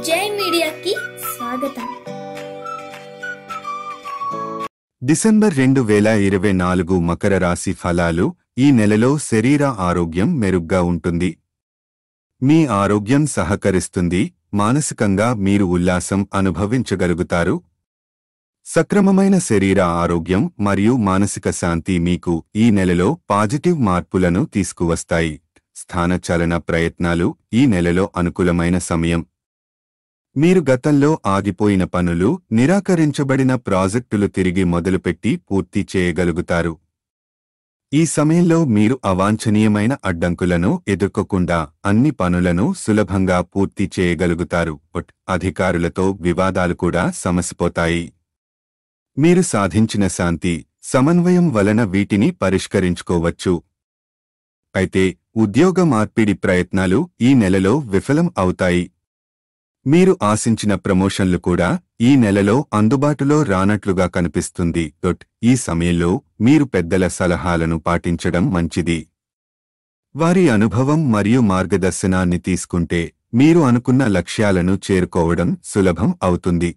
జై మీడియాకి స్వాగతం. డిసెంబర్ 2024 మకర రాశి ఫలాలు. ఈ నెలలో శరీర ఆరోగ్యం మెరుగ్గా ఉంటుంది. మీ ఆరోగ్యం సహకరిస్తుంది. మానసికంగా మీరు ఉల్లాసం అనుభవించగలుగుతారు. సక్రమమైన శరీర ఆరోగ్యం మరియు మానసిక శాంతి మీకు ఈ నెలలో పాజిటివ్ మార్పులను తీసుకువస్తాయి. స్థానచలన ప్రయత్నాలు. ఈ నెలలో అనుకూలమైన సమయం. మీరు గతంలో ఆగిపోయిన పనులు, నిరాకరించబడిన ప్రాజెక్టులు తిరిగి మొదలుపెట్టి పూర్తి చేయగలుగుతారు. ఈ సమయంలో మీరు అవాంఛనీయమైన అడ్డంకులను ఎదుర్కోకుండా అన్ని పనులను సులభంగా పూర్తి చేయగలుగుతారు. అధికారులతో వివాదాలు కూడా సమసిపోతాయి. మీరు సాధించిన శాంతి, సమన్వయం వలన వీటిని పరిష్కరించుకోవచ్చు. అయితే ఉద్యోగ మార్పిడి ప్రయత్నాలు ఈ నెలలో విఫలం అవుతాయి. మీరు ఆశించిన ప్రమోషన్లు కూడా ఈ నెలలో అందుబాటులో రానట్లుగా కనిపిస్తుంది. ఈ సమయంలో మీరు పెద్దల సలహాలను పాటించడం మంచిది. వారి అనుభవం మరియు మార్గదర్శనాన్ని తీసుకుంటే మీరు అనుకున్న లక్ష్యాలను చేరుకోవడం సులభం అవుతుంది.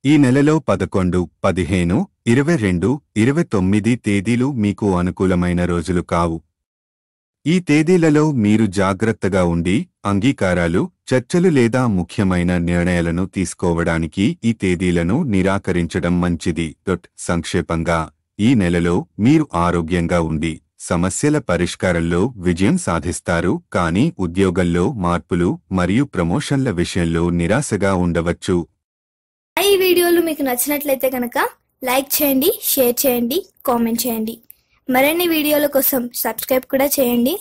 ఈ నెలలో 11, 15, 22, 29 తేదీలు మీకు అనుకూలమైన రోజులు కావు. ఈ తేదీలలో మీరు జాగ్రత్తగా ఉండి అంగీకారాలు, చర్చలు లేదా ముఖ్యమైన నిర్ణయాలను తీసుకోవడానికి ఈ తేదీలను నిరాకరించడం మంచిది. సంక్షేపంగా, ఈ నెలలో మీరు ఆరోగ్యంగా ఉండి సమస్యల పరిష్కారంలో విజయం సాధిస్తారు. కానీ ఉద్యోగంలో మార్పులు మరియు ప్రమోషన్ల విషయంలో నిరాశగా ఉండవచ్చు. ఈ వీడియోలు మీకు నచ్చినట్లయితే కనుక లైక్ చేయండి, షేర్ చేయండి, కామెంట్ చేయండి. మరిన్ని వీడియోల కోసం సబ్స్క్రైబ్ కూడా చేయండి.